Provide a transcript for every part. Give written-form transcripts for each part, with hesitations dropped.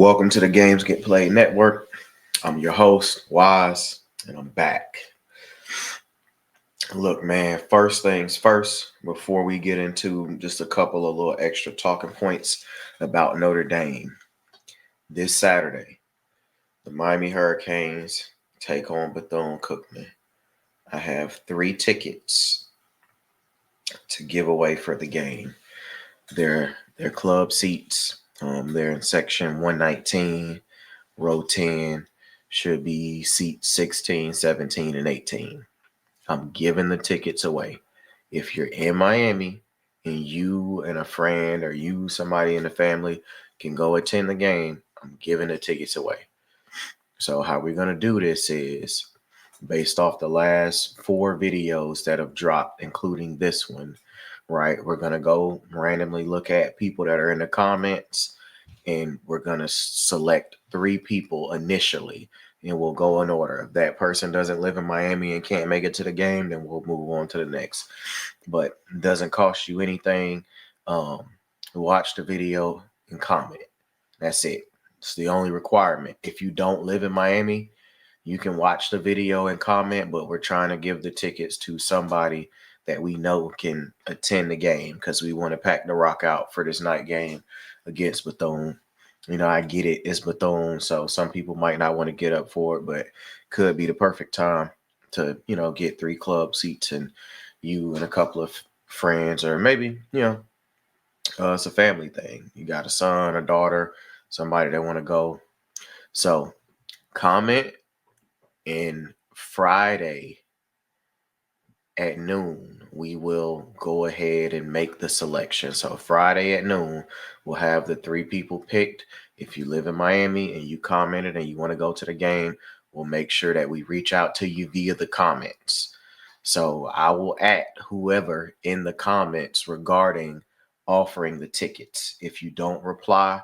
Welcome to the Games Get Played Network. I'm your host, Wise, and I'm back. Look, man, first things first, before we get into just a couple of little extra talking points about Notre Dame. This Saturday, the Miami Hurricanes take on Bethune Cookman. I have 3 tickets to give away for the game. They're club seats. They're in section 119, row 10. Should be seats 16, 17, and 18. I'm giving the tickets away. If you're in Miami and you and a friend or somebody in the family can go attend the game, I'm giving the tickets away. So how we're going to do this is based off the last 4 videos that have dropped, including this one, right? We're going to go randomly look at people that are in the comments, and we're going to select 3 people initially, and we'll go in order. If that person doesn't live in Miami and can't make it to the game, then we'll move on to the next. But it doesn't cost you anything. Watch the video and comment. That's it. It's the only requirement. If you don't live in Miami, you can watch the video and comment, but we're trying to give the tickets to somebody that we know can attend the game because we want to pack the rock out for this night game against Bethune. You know, I get it. It's Bethune, so some people might not want to get up for it, but could be the perfect time to, get 3 club seats and you and a couple of friends, or maybe, it's a family thing. You got a son, a daughter, somebody that want to go. So comment, and Friday at noon, we will go ahead and make the selection. So Friday at noon, we'll have the 3 people picked. If you live in Miami and you commented and you want to go to the game, we'll make sure that we reach out to you via the comments. So I will at whoever in the comments regarding offering the tickets. If you don't reply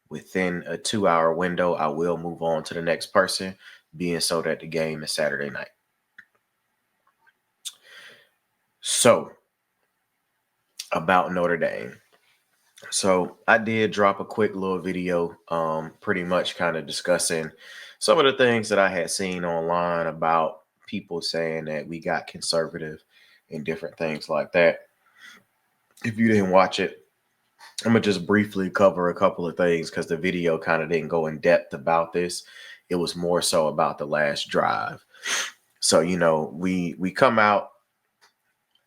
within a 2-hour window, I will move on to the next person, being so that the game is Saturday night. So, about Notre Dame. So I did drop a quick little video, pretty much kind of discussing some of the things that I had seen online about people saying that we got conservative and different things like that. If you didn't watch it, I'm going to just briefly cover a couple of things because the video kind of didn't go in depth about this. It was more so about the last drive. So, we come out.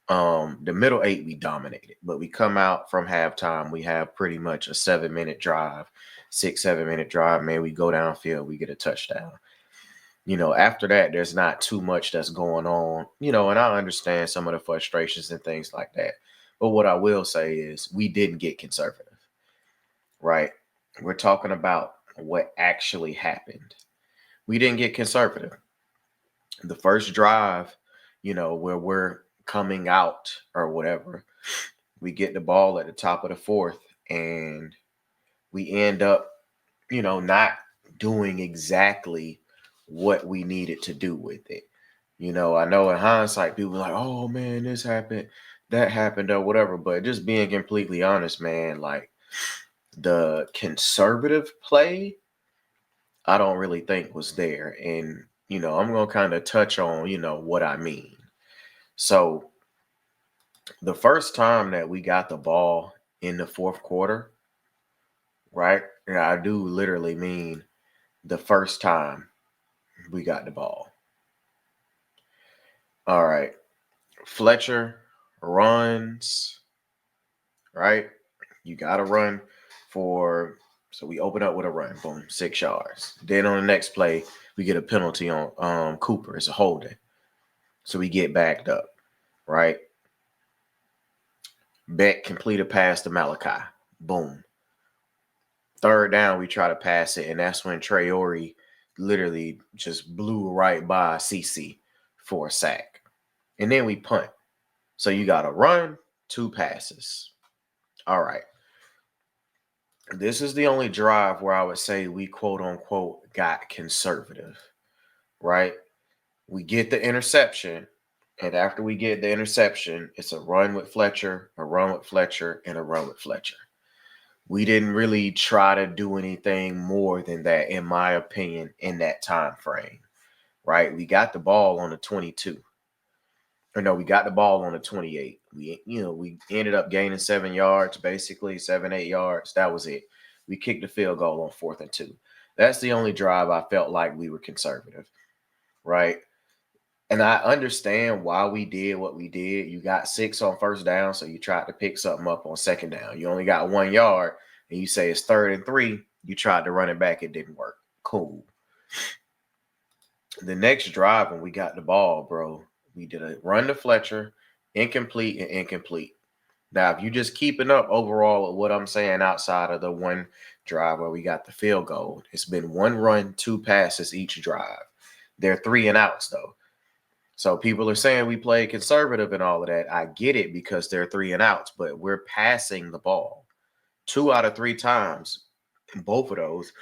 The middle 8 we dominated, but we come out from halftime. We have pretty much a 7-minute drive, 7-minute drive. Man, we go downfield, we get a touchdown. After that, there's not too much that's going on, and I understand some of the frustrations and things like that. But what I will say is we didn't get conservative, right? We're talking about what actually happened. We didn't get conservative. The first drive, where we're coming out or whatever, we get the ball at the top of the 4th and we end up, not doing exactly what we needed to do with it. I know in hindsight, people are like, oh man, this happened, that happened, or whatever. But just being completely honest, man, like the conservative play, I don't really think was there. And, I'm going to kind of touch on, what I mean. So the first time that we got the ball in the 4th quarter, right? And I do literally mean the first time we got the ball. All right. Fletcher runs, right? You got to run so we open up with a run, boom, 6 yards. Then on the next play, we get a penalty on Cooper. It's a holding. So we get backed up, right? Beck complete a pass to Malachi. Boom. 3rd down, we try to pass it, and that's when Traore literally just blew right by CC for a sack. And then we punt. So you got to run, 2 passes. All right. This is the only drive where I would say we quote unquote got conservative, right? We get the interception, and after we get the interception, it's a run with Fletcher, a run with Fletcher, and a run with Fletcher. We didn't really try to do anything more than that, in my opinion, in that time frame. Right? We got the ball on the 22. Or no, we got the ball on the 28. We ended up gaining 7 yards, basically 7, 8 yards. That was it. We kicked the field goal on 4th and 2. That's the only drive I felt like we were conservative, right? And I understand why we did what we did. You got 6 on first down, so you tried to pick something up on second down. You only got 1 yard, and you say it's 3rd and 3. You tried to run it back, it didn't work. Cool. The next drive when we got the ball, bro, we did a run to Fletcher, incomplete and incomplete. Now, if you just keeping up overall of what I'm saying outside of the one drive where we got the field goal, it's been 1 run, 2 passes each drive. They're 3 and outs though. So people are saying we play conservative and all of that. I get it because they're 3 and outs, but we're passing the ball 2 out of 3 times. Both of those,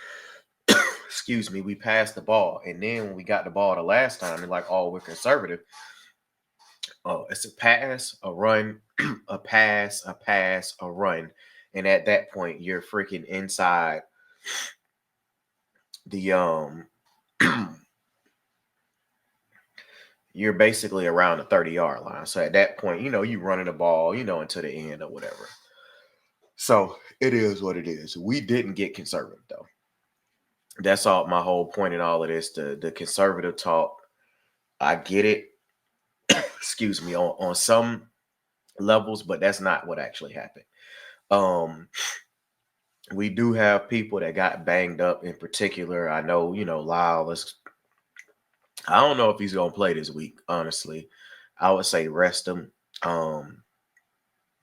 excuse me, we passed the ball. And then when we got the ball the last time, they're like, oh, we're conservative. Oh, it's a pass, a run, a pass, a run. And at that point, you're freaking inside the you're basically around the 30-yard line. So at that point, you running the ball, into the end or whatever. So it is what it is. We didn't get conservative though. That's all my whole point in all of this. The conservative talk. I get it. Excuse me, on some levels, but that's not what actually happened. We do have people that got banged up in particular. I know, Lyle is, I don't know if he's gonna play this week, honestly. I would say rest him.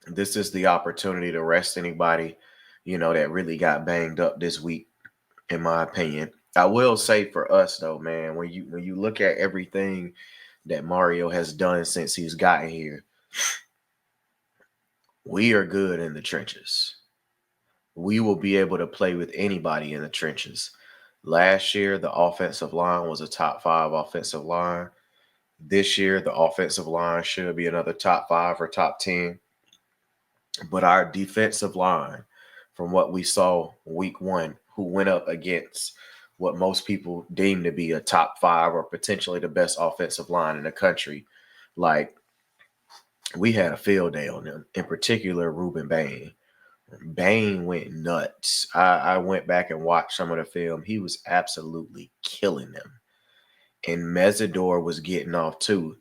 This is the opportunity to rest anybody, that really got banged up this week, in my opinion. I will say for us though, man, when you look at everything that Mario has done since he's gotten here, we are good in the trenches. We will be able to play with anybody in the trenches. Last year, the offensive line was a top 5 offensive line. This year, the offensive line should be another top 5 or top 10. But our defensive line, from what we saw week 1, who went up against what most people deem to be a top 5 or potentially the best offensive line in the country, like, we had a field day on them, in particular, Ruben Bain. Bain went nuts. I went back and watched some of the film. He was absolutely killing them. And Mesidor was getting off too.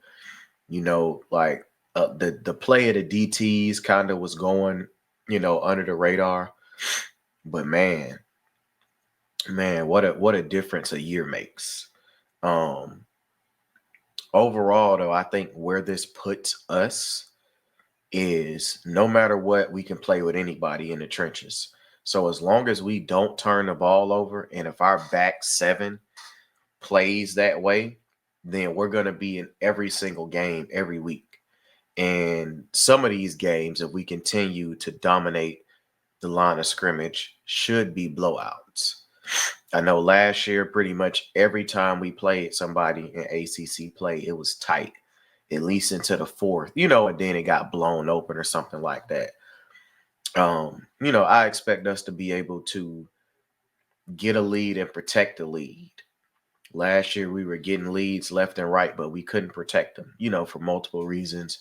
Like the play of the DTs kind of was going, under the radar. But man, what a difference a year makes. Overall, though, I think where this puts us is no matter what, we can play with anybody in the trenches. So as long as we don't turn the ball over, and if our back 7 plays that way, then we're going to be in every single game every week. And some of these games, if we continue to dominate the line of scrimmage, should be blowouts. I know last year, pretty much every time we played somebody in ACC play, it was tight, at least into the 4th, and then it got blown open or something like that. I expect us to be able to get a lead and protect the lead. Last year, we were getting leads left and right, but we couldn't protect them, for multiple reasons.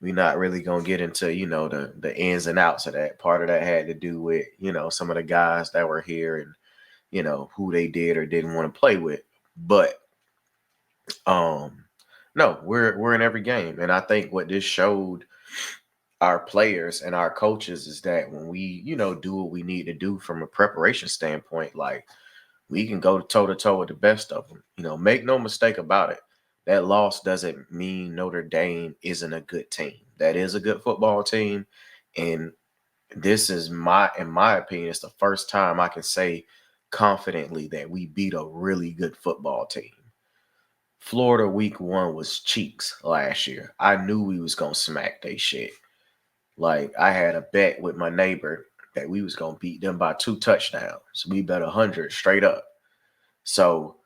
We're not really going to get into, the ins and outs of that. Part of that had to do with, some of the guys that were here and, who they did or didn't want to play with. But no, we're in every game. And I think what this showed our players and our coaches is that when we, do what we need to do from a preparation standpoint, like, we can go toe to toe with the best of them. Make no mistake about it. That loss doesn't mean Notre Dame isn't a good team. That is a good football team. And this is in my opinion, it's the first time I can say confidently that we beat a really good football team. Florida week 1 was cheeks last year. I knew we was going to smack they shit. Like, I had a bet with my neighbor that we was going to beat them by 2 touchdowns. We bet 100 straight up. So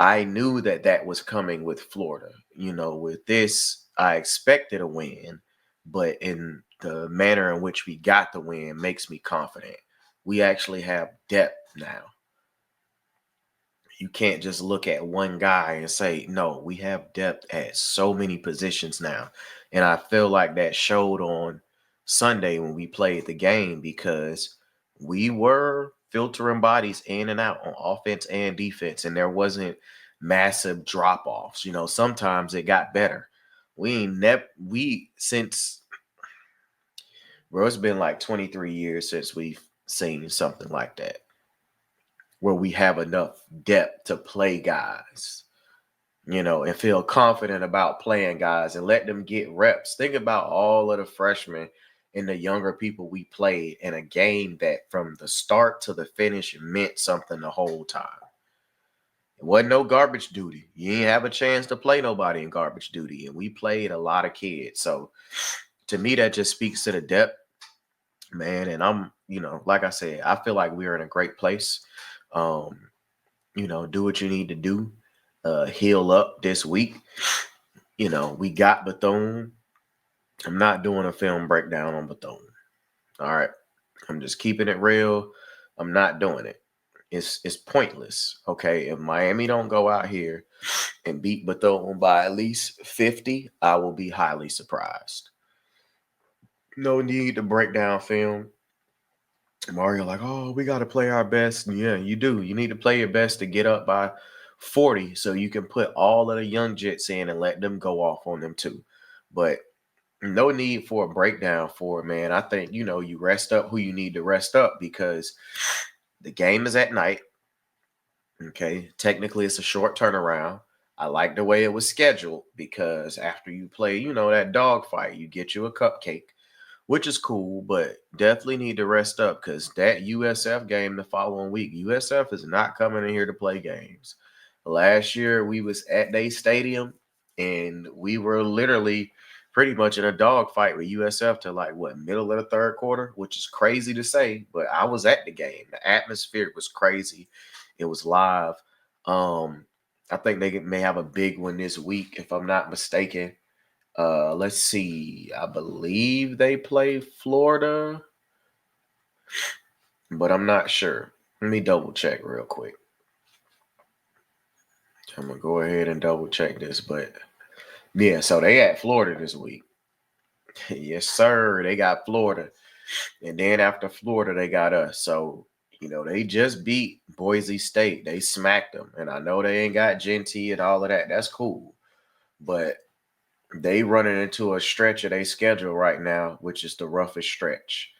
I knew that was coming with Florida. With this, I expected a win, but in the manner in which we got the win makes me confident. We actually have depth now. You can't just look at one guy and say, no, we have depth at so many positions now. And I feel like that showed on Sunday when we played the game, because we were filtering bodies in and out on offense and defense, and there wasn't massive drop offs. Sometimes it got better. Since, bro, it's been like 23 years since we've seen something like that, where we have enough depth to play guys, and feel confident about playing guys and let them get reps. Think about all of the freshmen and the younger people we played in a game that from the start to the finish meant something the whole time. It wasn't no garbage duty. You didn't have a chance to play nobody in garbage duty, and we played a lot of kids. So to me, that just speaks to the depth, man. And I'm, like I said, I feel like we're in a great place. Do what you need to do. Heal up this week. We got Bethune. I'm not doing a film breakdown on Bethune. All right. I'm just keeping it real. I'm not doing it. It's pointless. Okay. If Miami don't go out here and beat Bethune by at least 50, I will be highly surprised. No need to break down film. Mario, like, oh, we got to play our best. Yeah, you do. You need to play your best to get up by 40 so you can put all of the young jets in and let them go off on them too. But no need for a breakdown for it, man. I think, you rest up who you need to rest up, because the game is at night. Okay. Technically, it's a short turnaround. I like the way it was scheduled, because after you play, that dogfight, you get you a cupcake, which is cool, but definitely need to rest up, because that USF game the following week, USF is not coming in here to play games. Last year, we was at their stadium, and we were literally pretty much in a dogfight with USF to middle of the third quarter, which is crazy to say, but I was at the game. The atmosphere was crazy. It was live. I think they may have a big one this week, if I'm not mistaken. Let's see. I believe they play Florida, but I'm not sure. Let me double check real quick. I'm gonna go ahead and double check this, but yeah, so they at Florida this week. Yes, sir. They got Florida, and then after Florida, they got us. So they just beat Boise State. They smacked them, and I know they ain't got Genty and all of that. That's cool, but they running into a stretch of their schedule right now, which is the roughest stretch.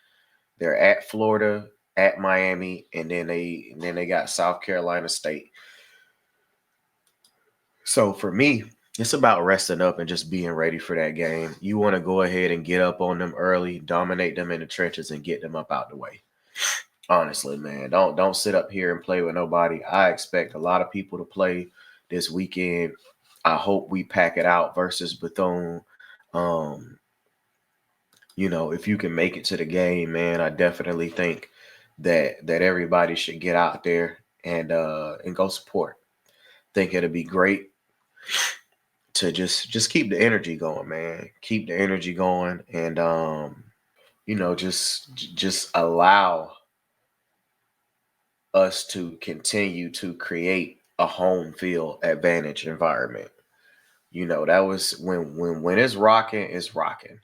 They're at Florida, at Miami, and then they got South Carolina State. So for me, it's about resting up and just being ready for that game. You want to go ahead and get up on them early, dominate them in the trenches, and get them up out the way. Honestly, man, don't sit up here and play with nobody. I expect a lot of people to play this weekend. I hope we pack it out versus Bethune. If you can make it to the game, man, I definitely think that everybody should get out there and go support. Think it'll be great to just keep the energy going, man. Keep the energy going, and just allow us to continue to create a home field advantage environment. That was when it's rocking.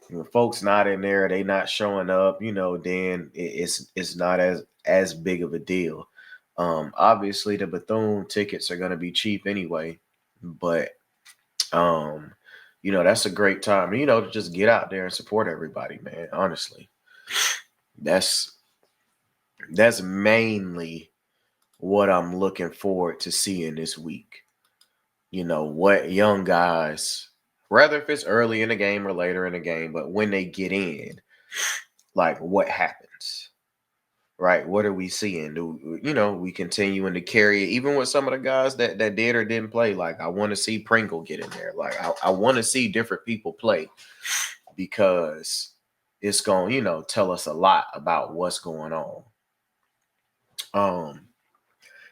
When folks not in there, they not showing up, then it's not as big of a deal. Obviously the Bethune tickets are gonna be cheap anyway, but that's a great time, to just get out there and support everybody, man. Honestly. That's mainly what I'm looking forward to seeing this week. What young guys, rather if it's early in the game or later in the game, but when they get in, what happens, right? What are we seeing? Do we continuing to carry it, even with some of the guys that did or didn't play? I want to see Pringle get in there. I want to see different people play, because it's going to tell us a lot about what's going on.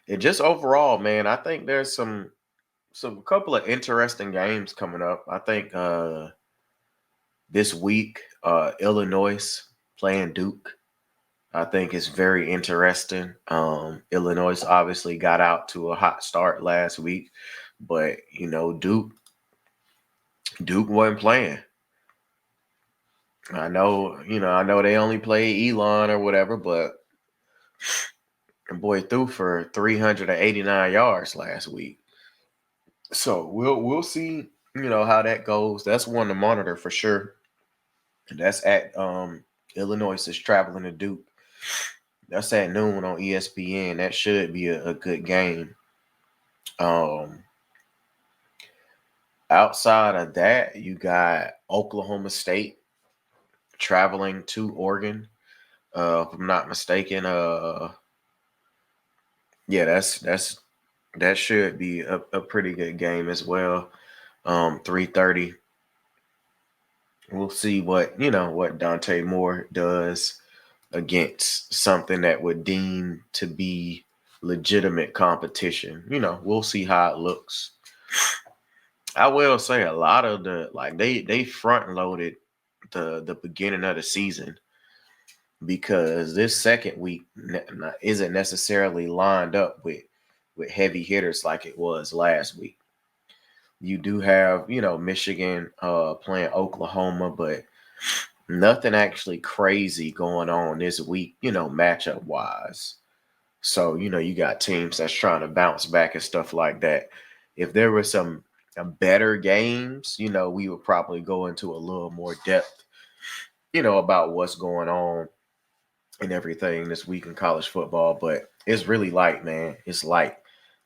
And just overall, man, I think there's some couple of interesting games coming up. I think this week, Illinois playing Duke. I think it's very interesting. Illinois obviously got out to a hot start last week, but Duke wasn't playing. I know they only played Elon or whatever, but the boy threw for 389 yards last week. So we'll see, how that goes. That's one to monitor for sure. That's at Illinois is traveling to Duke. That's at noon on ESPN. That should be a good game. Um, Outside of that, you got Oklahoma State traveling to Oregon. If I'm not mistaken, yeah, that should be a pretty good game as well. 3:30. We'll see what Dante Moore does against something that would deem to be legitimate competition. We'll see how it looks. I will say a lot of they front loaded the beginning of the season because this second week isn't necessarily lined up with heavy hitters like it was last week. You do have, Michigan playing Oklahoma, but nothing actually crazy going on this week, matchup wise. So, you got teams that's trying to bounce back and stuff like that. If there were some better games, we would probably go into a little more depth, about what's going on and everything this week in college football. But it's really light, man. It's light.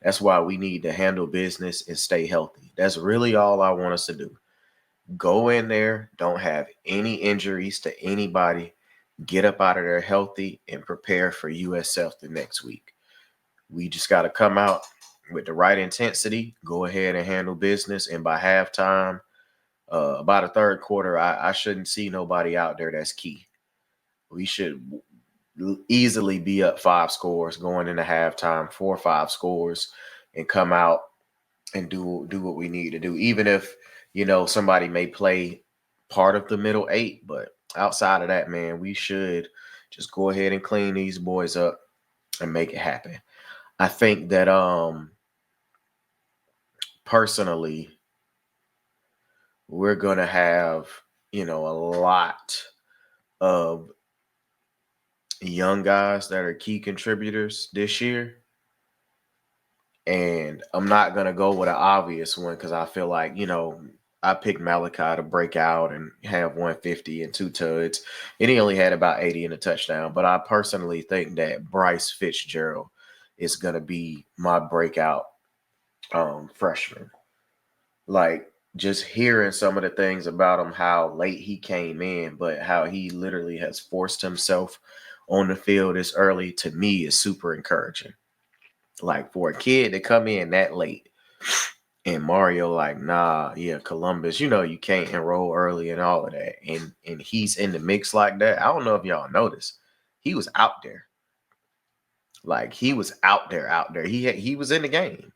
That's why we need to handle business and stay healthy. That's really all I want us to do. Go in there, don't have any injuries to anybody, get up out of there healthy, and prepare for USF the next week. We just got to come out with the right intensity, go ahead and handle business. And by halftime, about a third quarter, I shouldn't see nobody out there that's key. We should easily be up 5 scores going into halftime, 4 or 5 scores, and come out and do what we need to do. Even if, somebody may play part of the middle 8, but outside of that, man, we should just go ahead and clean these boys up and make it happen. I think that personally, we're gonna have, a lot of young guys that are key contributors this year. And I'm not gonna go with an obvious one because I feel like, I picked Malachi to break out and have 150 and 2 tuds. And he only had about 80 and a touchdown. But I personally think that Bryce Fitzgerald is gonna be my breakout freshman. Like just hearing some of the things about him, how late he came in, but how he literally has forced himself on the field this early, to me is super encouraging. Like for a kid to come in that late and Mario like, nah, yeah, Columbus, you can't enroll early and all of that. And he's in the mix like that. I don't know if y'all noticed. He was out there. Like he was out there. He was in the game.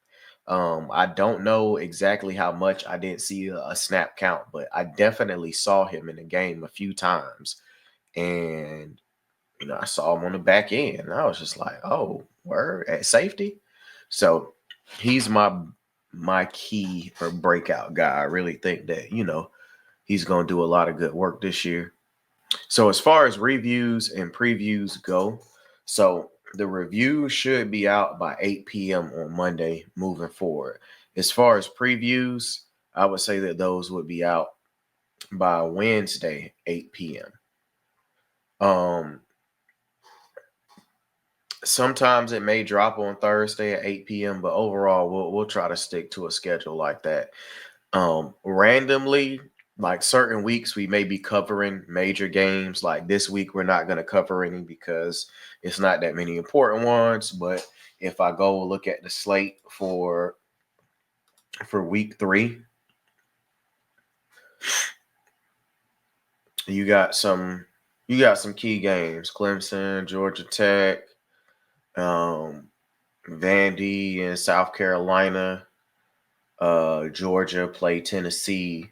I don't know exactly how much. I didn't see a snap count, but I definitely saw him in the game a few times. And I saw him on the back end. And I was just like, oh, word at safety. So he's my key or breakout guy. I really think that, he's gonna do a lot of good work this year. So as far as reviews and previews go, so the review should be out by 8 p.m. on Monday moving forward. As far as previews, I would say that those would be out by Wednesday, 8 p.m. Sometimes it may drop on Thursday at 8 p.m., but overall we'll try to stick to a schedule like that. Randomly, like certain weeks we may be covering major games. Like this week we're not going to cover any because it's not that many important ones. But if I go look at the slate for week 3, you got some key games: Clemson, Georgia Tech, Vandy and South Carolina. Georgia play Tennessee.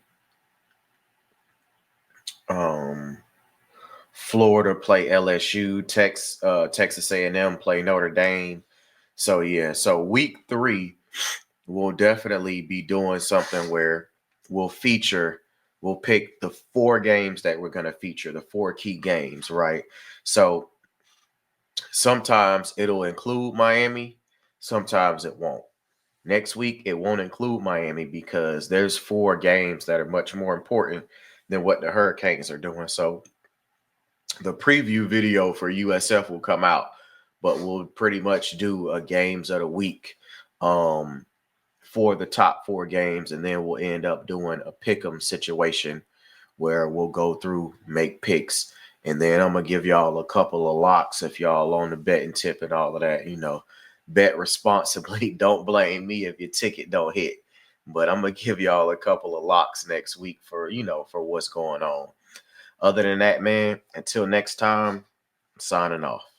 Florida play LSU, Texas A&M play Notre Dame. So yeah, so week 3 we'll definitely be doing something where we'll pick the 4 games that we're going to feature, the 4 key games, right? So sometimes it'll include Miami, sometimes it won't. Next week, it won't include Miami because there's 4 games that are much more important than what the Hurricanes are doing. So the preview video for USF will come out, but we'll pretty much do a games of the week for the top 4 games, and then we'll end up doing a pick 'em situation where we'll go through, make picks, and then I'm gonna give y'all a couple of locks if y'all on the betting tip and all of that. Bet responsibly. Don't blame me if your ticket don't hit. But I'm gonna give y'all a couple of locks next week for for what's going on. Other than that, man, until next time, signing off.